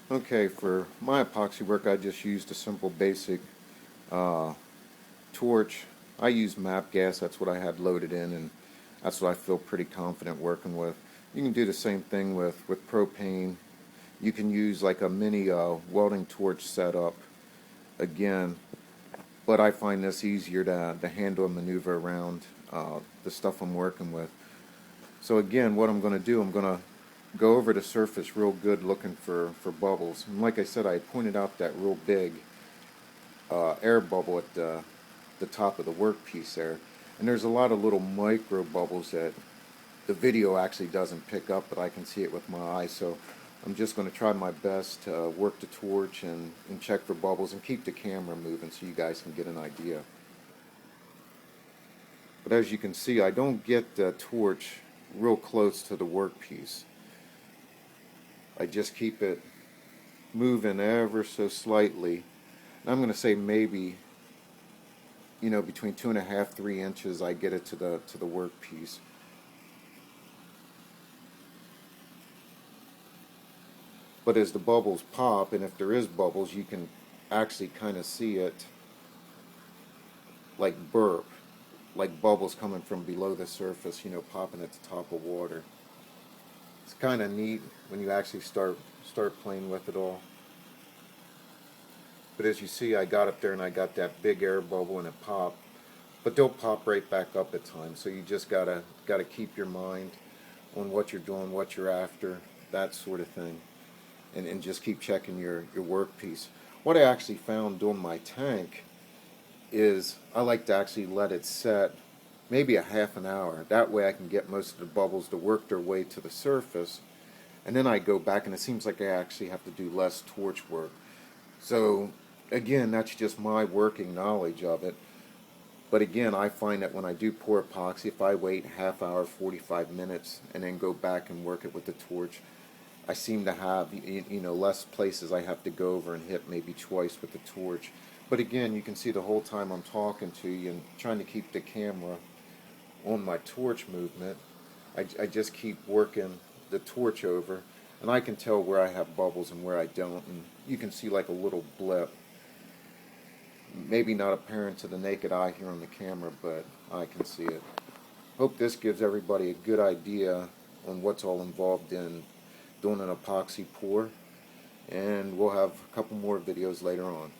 Okay, for my epoxy work I just used a simple basic uh, torch. I use MAP gas, that's what I had loaded in, and that's what I feel pretty confident working with. You can do the same thing with propane. You can use like a mini welding torch setup again, but I find this easier to handle and maneuver around the stuff I'm working with. So again, what I'm going to do, I'm going to go over the surface real good looking for bubbles. And like I said, I pointed out that real big air bubble at the top of the workpiece there. And there's a lot of little micro bubbles that the video actually doesn't pick up, but I can see it with my eyes. So I'm just going to try my best to work the torch and check for bubbles and keep the camera moving so you guys can get an idea. But as you can see, I don't get the torch real close to the workpiece. I just keep it moving ever so slightly. And I'm going to say maybe, between 2.5, 3 inches, I get it to the workpiece. But as the bubbles pop, and if there is bubbles, you can actually kind of see it like burp, like bubbles coming from below the surface, popping at the top of water. It's kind of neat when you actually start playing with it all. But as you see, I got up there and I got that big air bubble and it popped. But they'll pop right back up at times. So you just gotta keep your mind on what you're doing, what you're after, that sort of thing. And just keep checking your workpiece. What I actually found doing my tank is I like to actually let it set maybe a half an hour. That way I can get most of the bubbles to work their way to the surface. And then I go back and it seems like I actually have to do less torch work. So again, that's just my working knowledge of it. But again, I find that when I do pour epoxy, if I wait half hour, 45 minutes, and then go back and work it with the torch, I seem to have less places I have to go over and hit maybe twice with the torch. But again, you can see the whole time I'm talking to you and trying to keep the camera on my torch movement, I just keep working the torch over, and I can tell where I have bubbles and where I don't. And you can see like a little blip. Maybe not apparent to the naked eye here on the camera, but I can see it. Hope this gives everybody a good idea on what's all involved in doing an epoxy pour, and we'll have a couple more videos later on.